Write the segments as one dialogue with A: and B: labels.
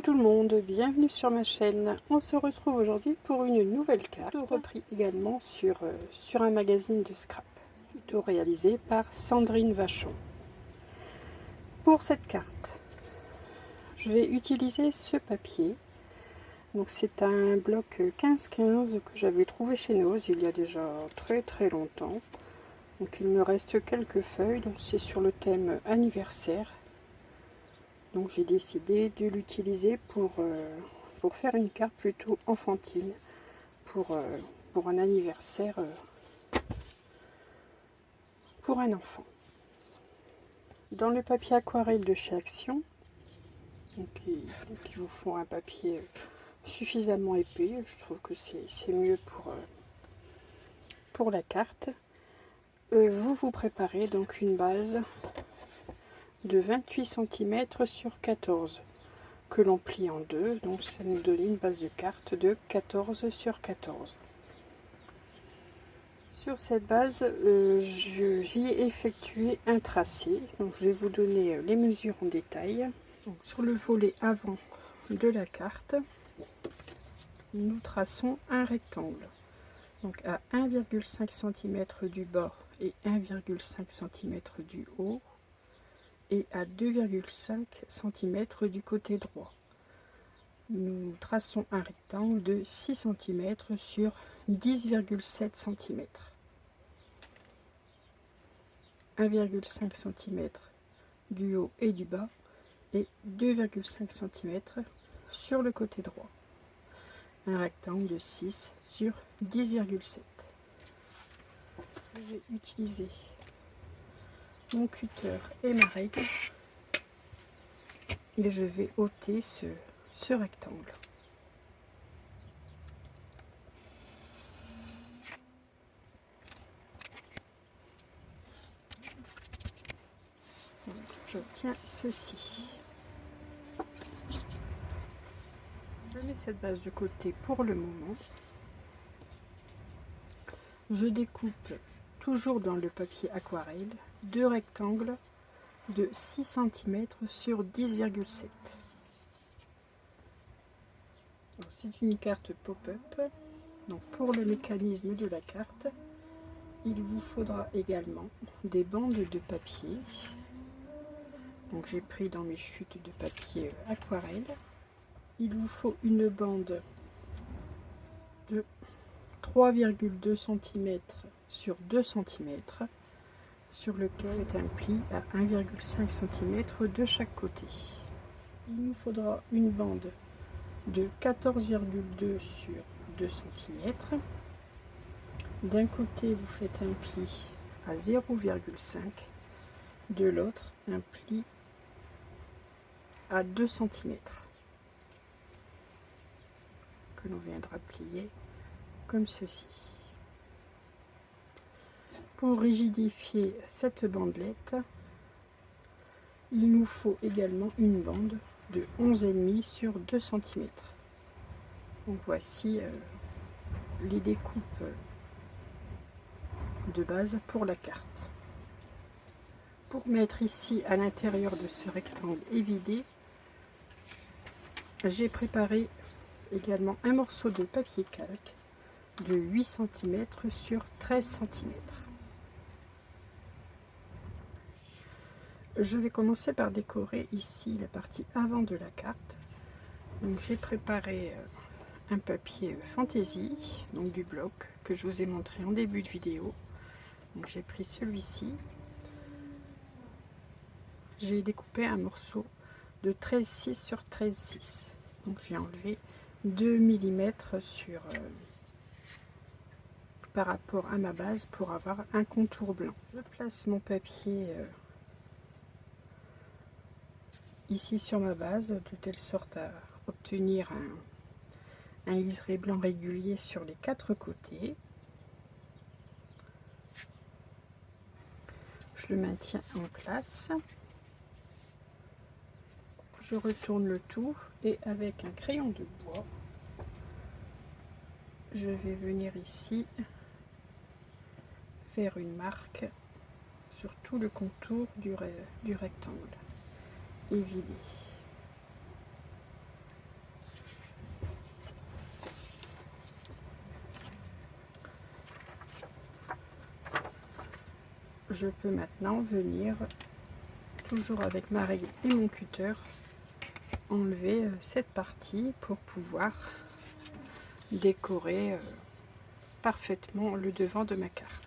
A: tout le monde, bienvenue sur ma chaîne. On se retrouve aujourd'hui pour une nouvelle carte, repris également sur un magazine de scrap, tuto réalisé par Sandrine Vachon. Pour cette carte, je vais utiliser ce papier. Donc c'est un bloc 15-15 que j'avais trouvé chez Noz il y a déjà très longtemps. Donc il me reste quelques feuilles, donc c'est sur le thème anniversaire. Donc j'ai décidé de l'utiliser pour faire une carte plutôt enfantine, pour un anniversaire pour un enfant. Dans le papier aquarelle de chez Action, donc ils vous font un papier suffisamment épais, je trouve que c'est mieux pour la carte. Vous vous préparez donc une base de 28 cm sur 14 que l'on plie en deux, donc ça nous donne une base de carte de 14 sur 14. Sur cette base, j'y ai effectué un tracé, donc je vais vous donner les mesures en détail. Donc, sur le volet avant de la carte, nous traçons un rectangle, donc à 1,5 cm du bas et 1,5 cm du haut, et à 2,5 cm du côté droit. Nous traçons un rectangle de 6 cm sur 10,7 cm. 1,5 cm du haut et du bas et 2,5 cm sur le côté droit. Un rectangle de 6 sur 10,7. Je vais utiliser mon cutter et ma règle et je vais ôter ce rectangle. J'obtiens ceci. Je mets cette base de côté pour le moment. Je découpe toujours dans le papier aquarelle deux rectangles de 6 cm sur 10,7. C'est une carte pop-up. Donc pour le mécanisme de la carte, il vous faudra également des bandes de papier. Donc j'ai pris dans mes chutes de papier aquarelle. Il vous faut une bande de 3,2 cm sur 2 cm sur lequel est un pli à 1,5 cm de chaque côté. Il nous faudra une bande de 14,2 sur 2 cm. D'un côté vous faites un pli à 0,5, de l'autre un pli à 2 cm que l'on viendra plier comme ceci. Pour rigidifier cette bandelette, il nous faut également une bande de 11,5 sur 2 cm. Donc voici les découpes de base pour la carte. Pour mettre ici à l'intérieur de ce rectangle évidé, j'ai préparé également un morceau de papier calque de 8 cm sur 13 cm. Je vais commencer par décorer ici la partie avant de la carte. Donc j'ai préparé un papier fantaisie, donc du bloc que je vous ai montré en début de vidéo. Donc j'ai pris celui-ci. J'ai découpé un morceau de 13,6 sur 13,6. Donc j'ai enlevé 2 mm sur par rapport à ma base pour avoir un contour blanc. Je place mon papier ici sur ma base de telle sorte à obtenir un liseré blanc régulier sur les 4 côtés. Je le maintiens en place. Je retourne le tout et avec un crayon de bois, je vais venir ici faire une marque sur tout le contour du rectangle et vider. je peux maintenant venir, toujours avec ma règle et mon cutter, enlever cette partie pour pouvoir décorer parfaitement le devant de ma carte.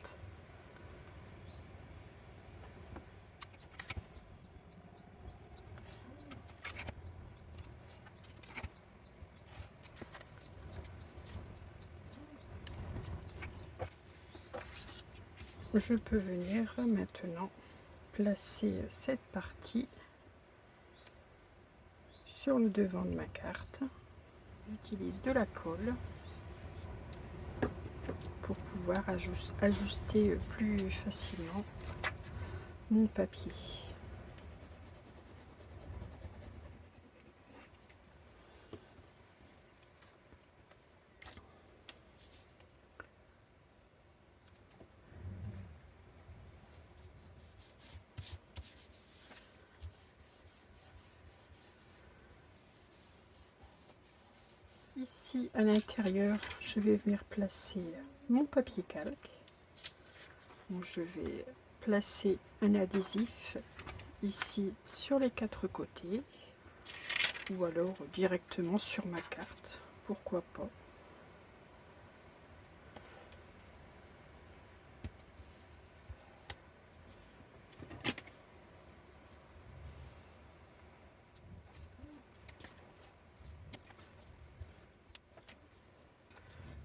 A: Je peux venir maintenant placer cette partie sur le devant de ma carte. J'utilise de la colle pour pouvoir ajuster plus facilement mon papier. Ici à l'intérieur, je vais venir placer mon papier calque. Donc, je vais placer un adhésif ici sur les 4 côtés ou alors directement sur ma carte, pourquoi pas.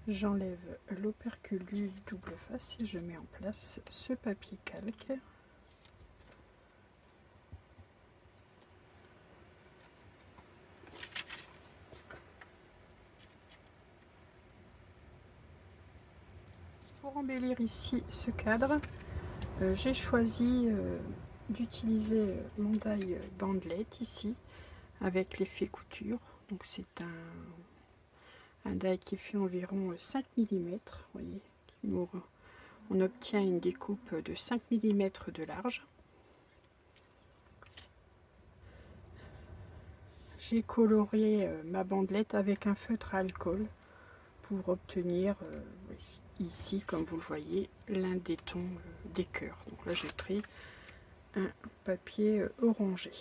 A: J'enlève l'opercule du double face et je mets en place ce papier calque. Pour embellir ici ce cadre, j'ai choisi d'utiliser mon die bandelette ici avec l'effet couture. Donc c'est un die qui fait environ 5 mm. Voyez, on obtient une découpe de 5 mm de large. J'ai coloré ma bandelette avec un feutre à alcool pour obtenir ici, comme vous le voyez, l'un des tons des cœurs. Donc là j'ai pris un papier orangé.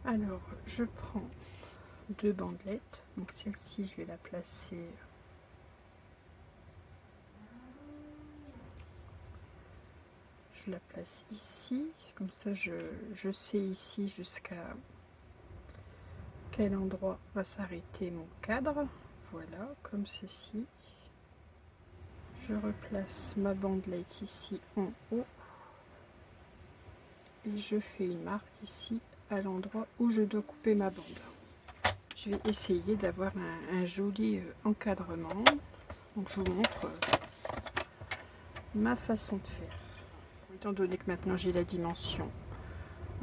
A: Alors je prends 2 bandelettes, donc celle-ci je vais la placer je la place ici, comme ça je sais ici jusqu'à quel endroit va s'arrêter mon cadre. Voilà, comme ceci. Je replace ma bandelette ici en haut et je fais une marque ici à l'endroit où je dois couper ma bande. Je vais essayer d'avoir un joli encadrement. Donc je vous montre ma façon de faire. Étant donné que maintenant j'ai la dimension,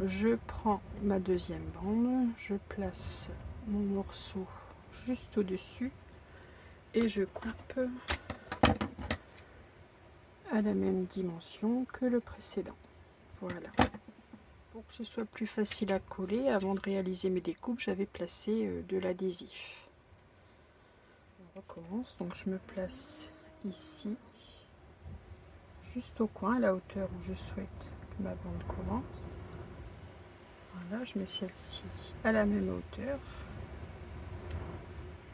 A: je prends ma deuxième bande, je place mon morceau juste au-dessus et je coupe à la même dimension que le précédent. Voilà. Pour que ce soit plus facile à coller, avant de réaliser mes découpes, j'avais placé de l'adhésif. On recommence, donc je me place ici, juste au coin, à la hauteur où je souhaite que ma bande commence. Voilà, je mets celle-ci à la même hauteur.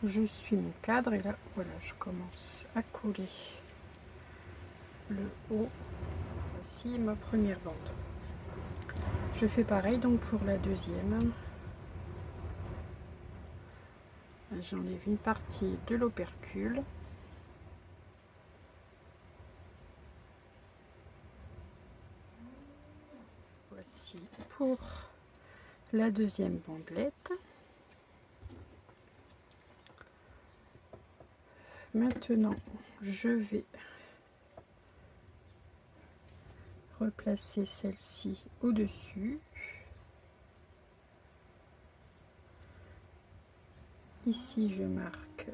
A: Je suis mon cadre et là, voilà, je commence à coller le haut. Voici ma première bande. Je fais pareil donc pour la deuxième. J'enlève une partie de l'opercule. Voici pour la deuxième bandelette. Maintenant, je vais replacer celle-ci au-dessus. Ici, je marque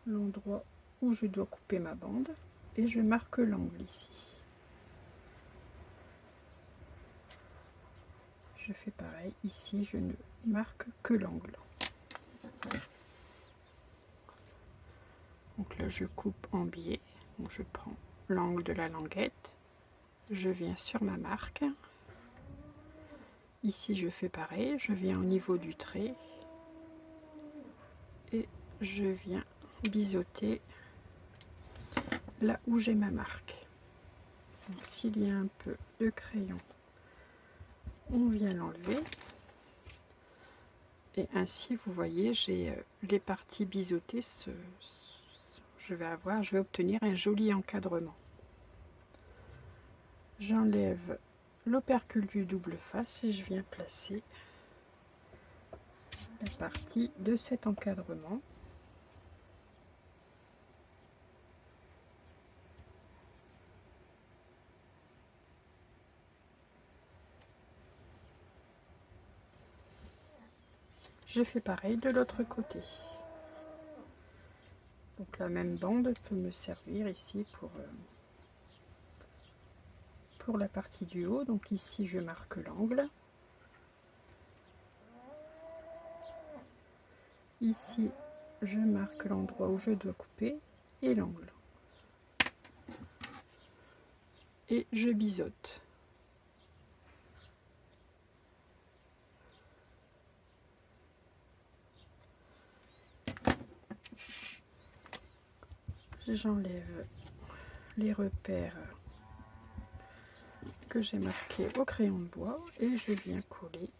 A: l'endroit où je dois couper ma bande et je marque l'angle ici. Je fais pareil, ici je ne marque que l'angle. Donc là je coupe en biais. Donc je prends l'angle de la languette, je viens sur ma marque. Ici je fais pareil, je viens au niveau du trait et je viens biseauter là où j'ai ma marque. S'il y a un peu de crayon, on vient l'enlever. Et ainsi, vous voyez, j'ai les parties biseautées. Je vais obtenir un joli encadrement. J'enlève l'opercule du double face et je viens placer la partie de cet encadrement. Je fais pareil de l'autre côté. Donc la même bande peut me servir ici pour la partie du haut. Donc ici je marque l'angle. Ici je marque l'endroit où je dois couper et l'angle. Et je biseaute. J'enlève les repères que j'ai marqués au crayon de bois et je viens coller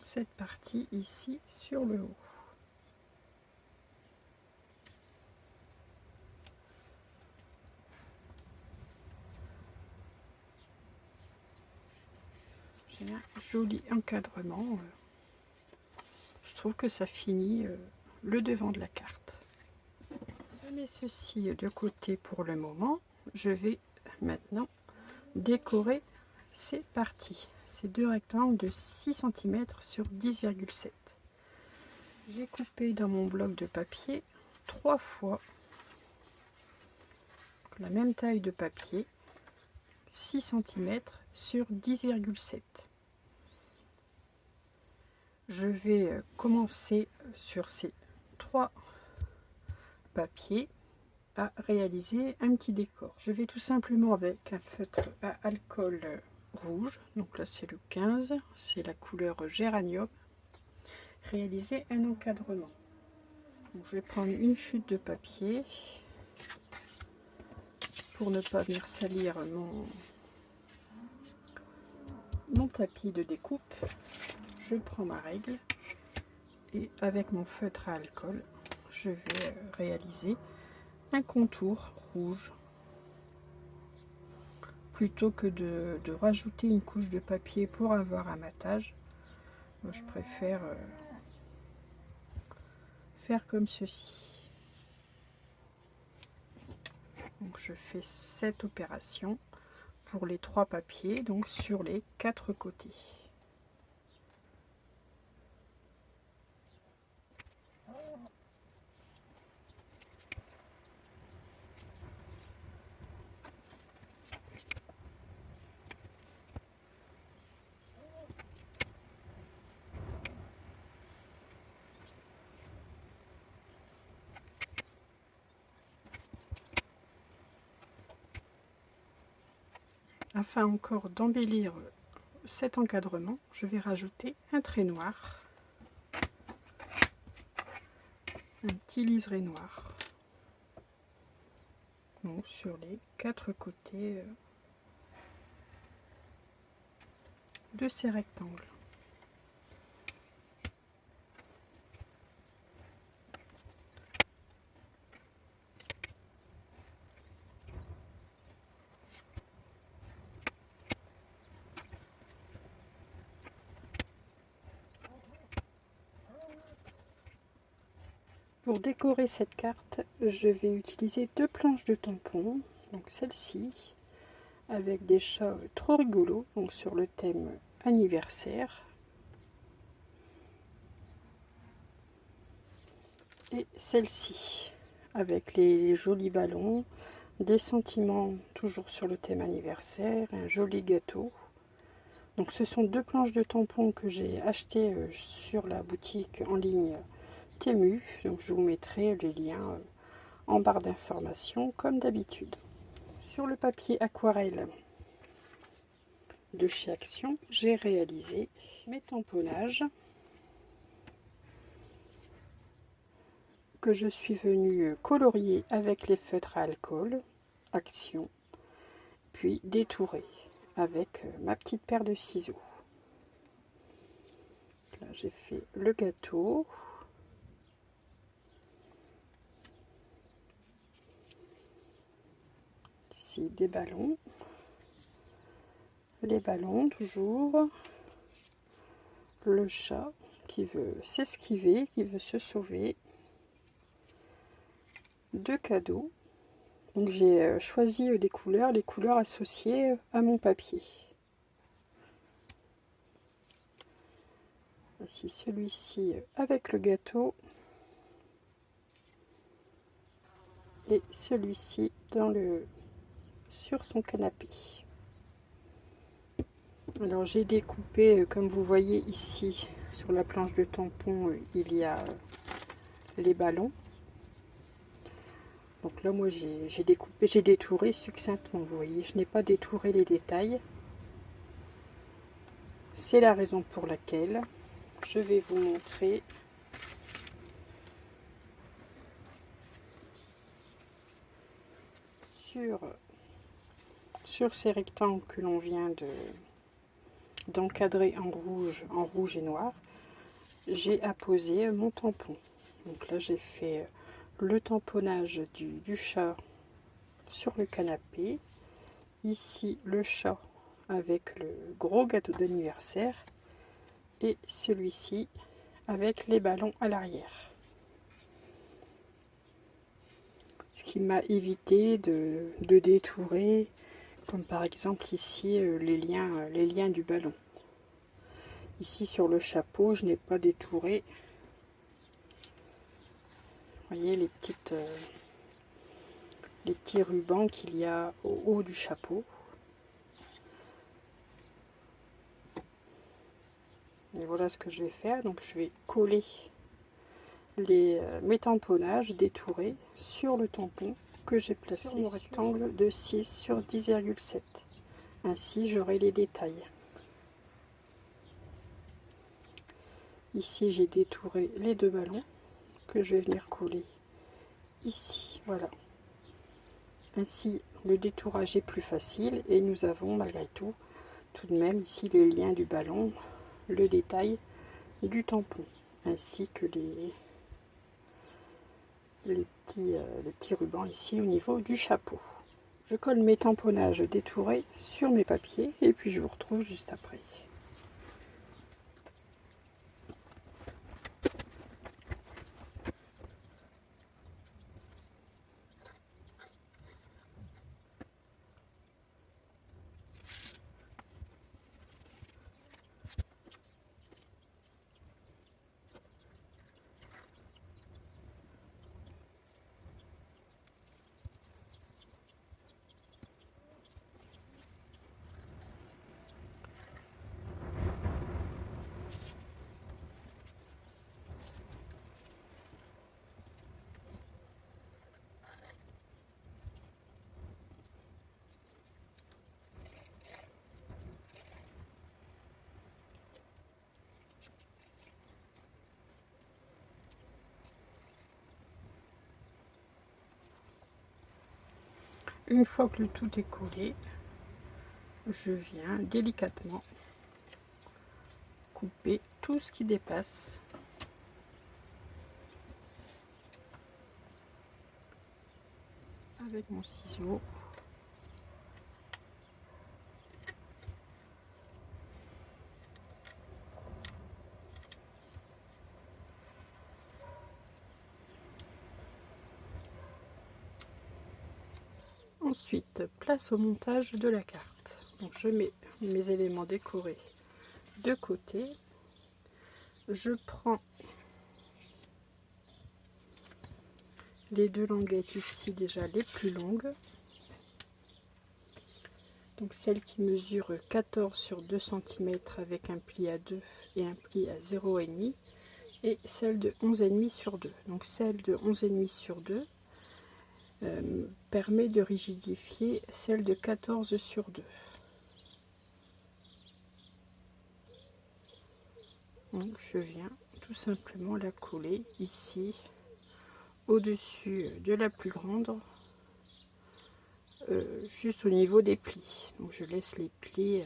A: cette partie ici sur le haut. J'ai un joli encadrement. Je trouve que ça finit le devant de la carte. Je mets ceci de côté pour le moment. Je vais maintenant décorer ces parties, ces deux rectangles de 6 cm sur 10,7. J'ai coupé dans mon bloc de papier 3 fois la même taille de papier, 6 cm sur 10,7. Je vais commencer sur ces 3 papiers à réaliser un petit décor. Je vais tout simplement avec un feutre à alcool rouge, donc là c'est le 15, c'est la couleur géranium, réaliser un encadrement. Donc je vais prendre une chute de papier pour ne pas venir salir mon tapis de découpe. Je prends ma règle et avec mon feutre à alcool, je vais réaliser un contour rouge. Plutôt que de rajouter une couche de papier pour avoir un matage, moi je préfère faire comme ceci. Donc je fais cette opération pour les 3 papiers, donc sur les 4 côtés. Afin encore d'embellir cet encadrement, je vais rajouter un trait noir, un petit liseré noir, donc sur les 4 côtés de ces rectangles. Pour décorer cette carte, je vais utiliser 2 planches de tampons, donc celle-ci, avec des chats trop rigolos, donc sur le thème anniversaire. Et celle-ci, avec les jolis ballons, des sentiments toujours sur le thème anniversaire, un joli gâteau. Donc ce sont 2 planches de tampons que j'ai achetées sur la boutique en ligne Temu. Donc je vous mettrai les liens en barre d'informations comme d'habitude. Sur le papier aquarelle de chez Action, j'ai réalisé mes tamponnages que je suis venue colorier avec les feutres à alcool Action, puis détourer avec ma petite paire de ciseaux. Là j'ai fait le gâteau. Ici des ballons. Les ballons toujours. Le chat qui veut s'esquiver, qui veut se sauver. Deux cadeaux. Donc j'ai choisi des couleurs, les couleurs associées à mon papier. Voici celui-ci avec le gâteau et celui-ci sur son canapé. Alors j'ai découpé, comme vous voyez ici sur la planche de tampon, il y a les ballons. Donc là moi j'ai découpé, j'ai détouré succinctement, vous voyez, je n'ai pas détouré les détails. C'est la raison pour laquelle je vais vous montrer sur ces rectangles que l'on vient d'encadrer en rouge et noir. J'ai apposé mon tampon. Donc là j'ai fait le tamponnage du chat sur le canapé. Ici le chat avec le gros gâteau d'anniversaire et celui-ci avec les ballons à l'arrière. Ce qui m'a évité de détourer, comme par exemple ici les liens du ballon. Ici sur le chapeau, je n'ai pas détouré. Vous voyez les petits rubans qu'il y a au haut du chapeau. Et voilà ce que je vais faire. Donc je vais coller mes tamponnages détourés sur le tampon que j'ai placé sur mon rectangle de 6 sur 10,7. Ainsi j'aurai les détails. Ici j'ai détouré les deux ballons que je vais venir coller ici. Voilà. Ainsi le détourage est plus facile et nous avons malgré tout de même ici le lien du ballon, le détail du tampon, ainsi que les petits rubans ici au niveau du chapeau. Je colle mes tamponnages détourés sur mes papiers et puis je vous retrouve juste après. Une fois que le tout est collé, je viens délicatement couper tout ce qui dépasse. Avec mon ciseau. Ensuite, place au montage de la carte. Donc je mets mes éléments décorés de côté. Je prends les deux languettes ici déjà les plus longues. Donc celle qui mesure 14 sur 2 cm avec un pli à 2 et un pli à 0,5. et celle de 11,5 sur 2. Donc celle de 11,5 sur 2 permet de rigidifier celle de 14 sur 2. Donc je viens tout simplement la coller ici au-dessus de la plus grande, juste au niveau des plis. Donc je laisse les plis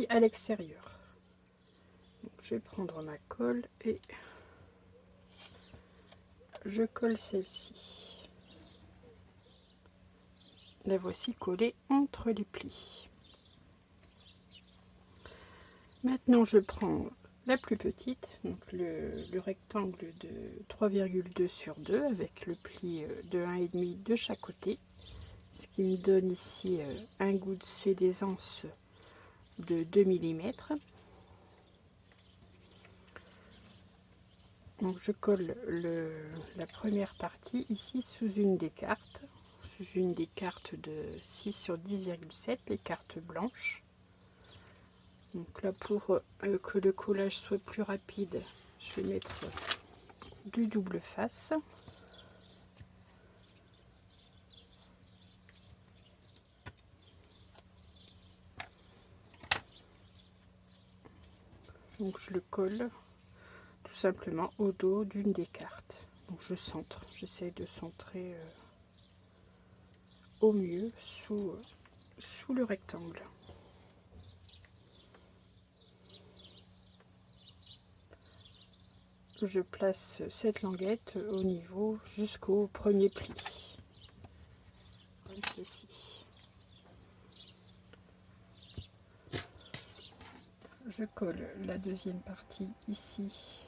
A: à l'extérieur. Je vais prendre ma colle et je colle celle-ci. La voici collée entre les plis. Maintenant je prends la plus petite, donc le rectangle de 3,2 sur 2 avec le pli de 1,5 de chaque côté, ce qui me donne ici un gousset d'aisance de 2 mm. Donc je colle la première partie ici sous une des cartes, de 6 sur 10,7, les cartes blanches. Donc là, pour que le collage soit plus rapide, je vais mettre du double face. Donc je le colle tout simplement au dos d'une des cartes. Donc je centre, j'essaie de centrer au mieux sous le rectangle. Je place cette languette au niveau jusqu'au premier pli, comme ceci. Je colle la deuxième partie ici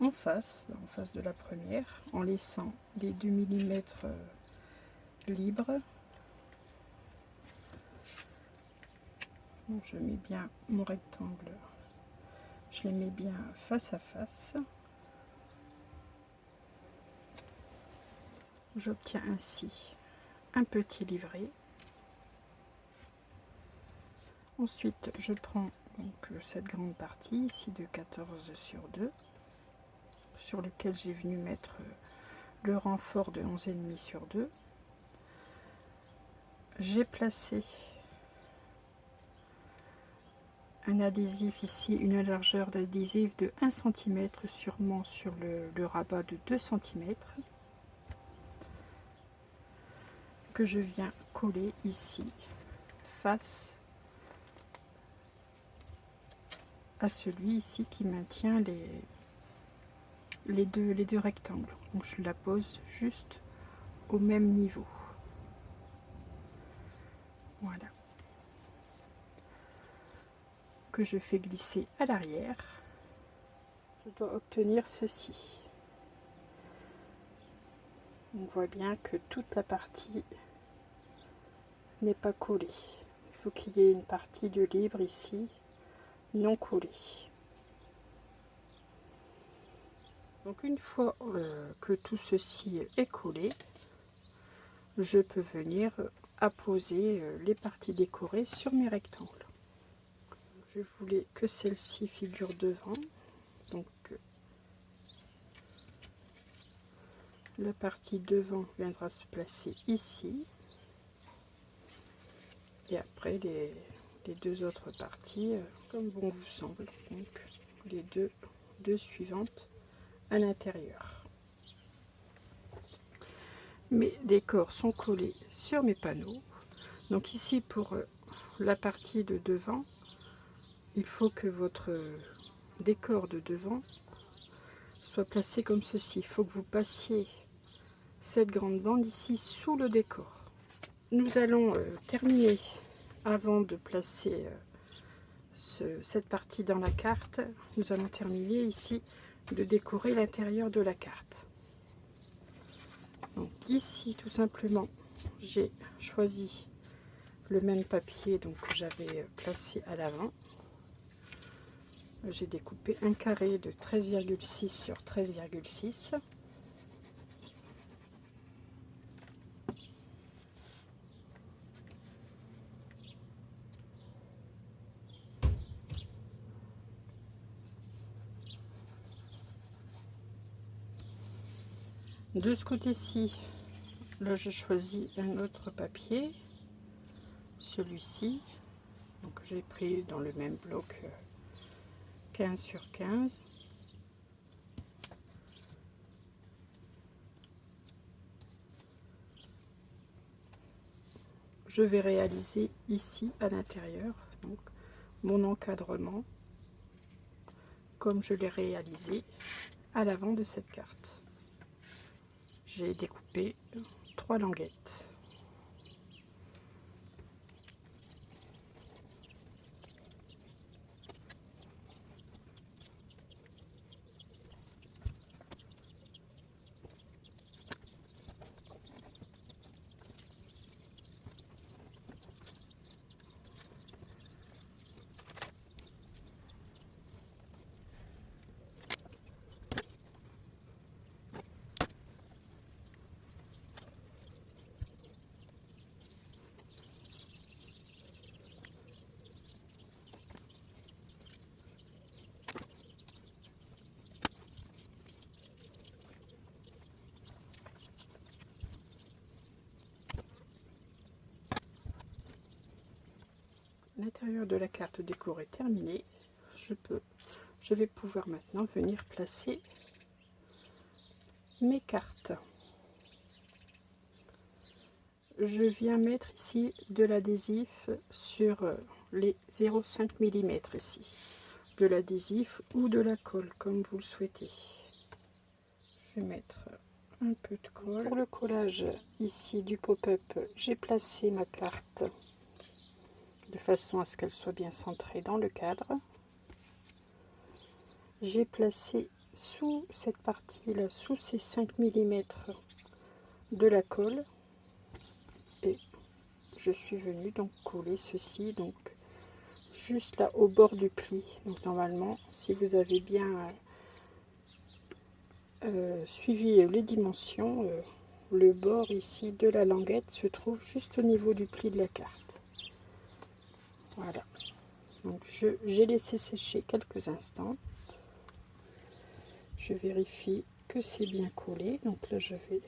A: en face de la première, en laissant les 2 mm libres. Donc je mets bien mon rectangle, je les mets bien face à face. J'obtiens ainsi un petit livret. Ensuite je prends donc cette grande partie ici de 14 sur 2 sur lequel j'ai venu mettre le renfort de 11,5 sur 2. J'ai placé un adhésif ici, une largeur d'adhésif de 1 cm sûrement sur le rabat de 2 cm que je viens coller ici face à celui ici qui maintient les deux rectangles. Donc je la pose juste au même niveau. Voilà. Que je fais glisser à l'arrière. Je dois obtenir ceci. On voit bien que toute la partie n'est pas collée. Il faut qu'il y ait une partie de libre ici, non collée. Donc une fois que tout ceci est collé, je peux venir apposer les parties décorées sur mes rectangles. Je voulais que celle-ci figure devant, donc la partie devant viendra se placer ici, et après les deux autres parties comme bon vous semble, donc les deux suivantes à l'intérieur. Mes décors sont collés sur mes panneaux. Donc ici pour la partie de devant, il faut que votre décor de devant soit placé comme ceci. Il faut que vous passiez cette grande bande ici sous le décor. Nous allons terminer, avant de placer cette partie dans la carte, nous allons terminer ici de décorer l'intérieur de la carte. Donc ici tout simplement j'ai choisi le même papier donc que j'avais placé à l'avant. J'ai découpé un carré de 13,6 sur 13,6. De ce côté-ci, là j'ai choisi un autre papier, celui-ci. Donc j'ai pris dans le même bloc 15 sur 15. Je vais réaliser ici à l'intérieur donc mon encadrement comme je l'ai réalisé à l'avant de cette carte. J'ai découpé 3 languettes. L'intérieur de la carte décor est terminé. Je vais pouvoir maintenant venir placer mes cartes. Je viens mettre ici de l'adhésif sur les 0,5 mm ici. De l'adhésif ou de la colle comme vous le souhaitez. Je vais mettre un peu de colle. Pour le collage ici du pop-up, j'ai placé ma carte de façon à ce qu'elle soit bien centrée dans le cadre. J'ai placé sous cette partie là, sous ces 5 mm de la colle, et je suis venue donc coller ceci donc juste là au bord du pli. Donc normalement, si vous avez bien suivi les dimensions, le bord ici de la languette se trouve juste au niveau du pli de la carte. Voilà, donc j'ai laissé sécher quelques instants. Je vérifie que c'est bien collé, donc là je vais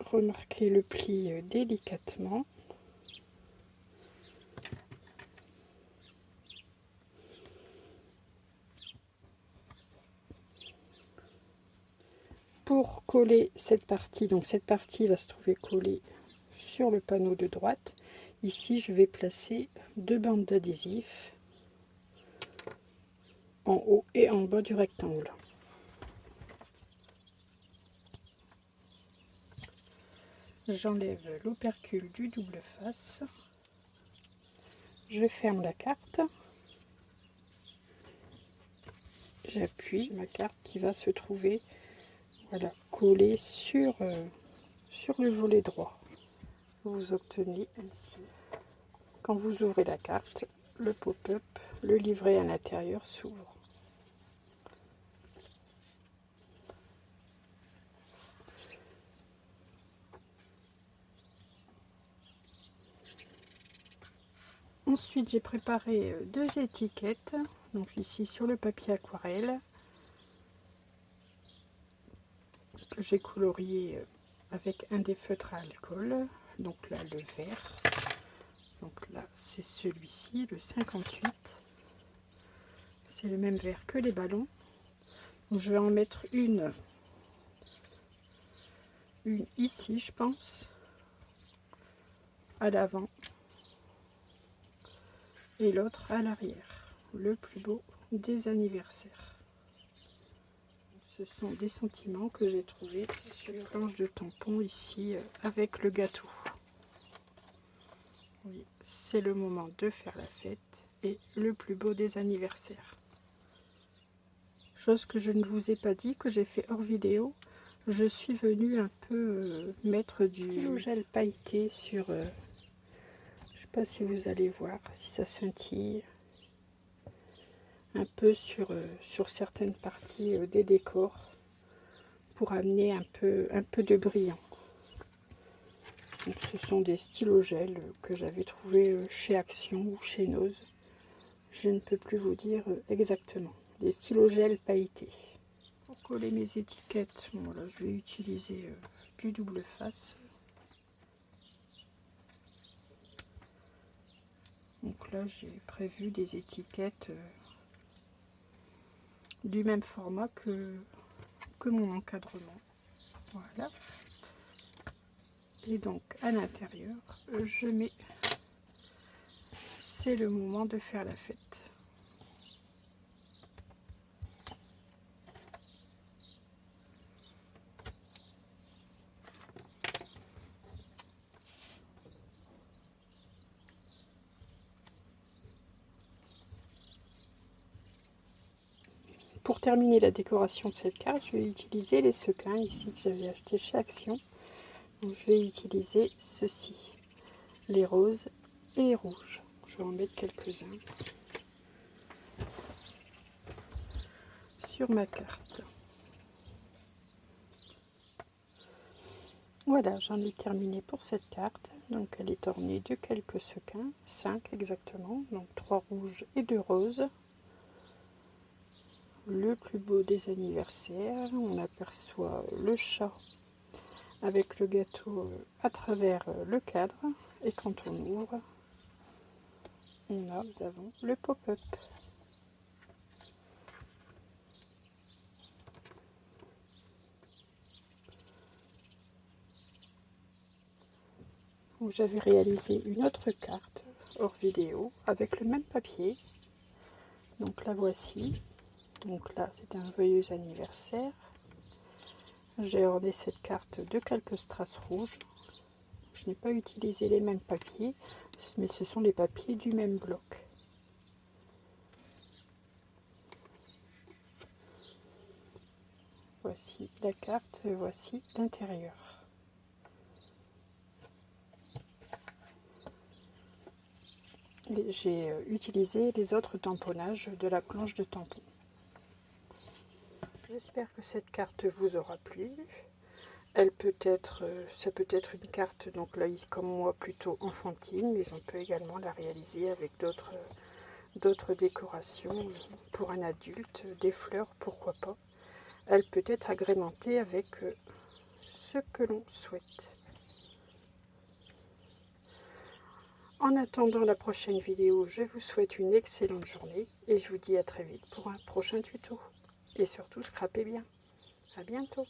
A: remarquer le pli délicatement. Pour coller cette partie, donc cette partie va se trouver collée sur le panneau de droite. Ici je vais placer 2 bandes d'adhésif en haut et en bas du rectangle. J'enlève l'opercule du double face. Je ferme la carte. J'appuie ma carte qui va se trouver, voilà, collée sur le volet droit. Vous obtenez ainsi, quand vous ouvrez la carte, le pop-up, le livret à l'intérieur s'ouvre. Ensuite, j'ai préparé 2 étiquettes, donc ici sur le papier aquarelle, que j'ai colorié avec un des feutres à alcool. Donc là, le vert. Donc là, c'est celui-ci, le 58. C'est le même vert que les ballons. Donc je vais en mettre une ici, je pense, à l'avant, et l'autre à l'arrière. Le plus beau des anniversaires. Ce sont des sentiments que j'ai trouvés sur la planche de tampon ici avec le gâteau. Oui, c'est le moment de faire la fête et le plus beau des anniversaires. Chose que je ne vous ai pas dit, que j'ai fait hors vidéo, je suis venue un peu mettre du stylo gel pailleté sur, je sais pas si vous allez voir, si ça scintille, un peu sur certaines parties des décors pour amener un peu de brillant. Donc, ce sont des stylos gel que j'avais trouvé chez Action ou chez Nose. Je ne peux plus vous dire exactement. Des stylos gel pailletés. Pour coller mes étiquettes, bon, là, je vais utiliser du double face. Donc là, j'ai prévu des étiquettes du même format que mon encadrement. Voilà. Et donc à l'intérieur, je mets, c'est le moment de faire la fête. Pour terminer la décoration de cette carte, je vais utiliser les sequins ici que j'avais acheté chez Action. Donc, je vais utiliser ceci, les roses et les rouges. Je vais en mettre quelques-uns sur ma carte. Voilà, j'en ai terminé pour cette carte. Donc elle est ornée de quelques sequins, 5 exactement, donc 3 rouges et 2 roses. Le plus beau des anniversaires, on aperçoit le chat avec le gâteau à travers le cadre, et quand on ouvre, nous avons le pop-up. J'avais réalisé une autre carte hors vidéo avec le même papier, donc la voici. Donc là, c'est un joyeux anniversaire. J'ai orné cette carte de quelques strass rouges. Je n'ai pas utilisé les mêmes papiers, mais ce sont les papiers du même bloc. Voici la carte, voici l'intérieur. J'ai utilisé les autres tamponnages de la planche de tampon. J'espère que cette carte vous aura plu. Ça peut être une carte, donc là, comme moi, plutôt enfantine, mais on peut également la réaliser avec d'autres décorations pour un adulte, des fleurs, pourquoi pas. Elle peut être agrémentée avec ce que l'on souhaite. En attendant la prochaine vidéo, je vous souhaite une excellente journée et je vous dis à très vite pour un prochain tuto. Et surtout, scrapez bien. À bientôt.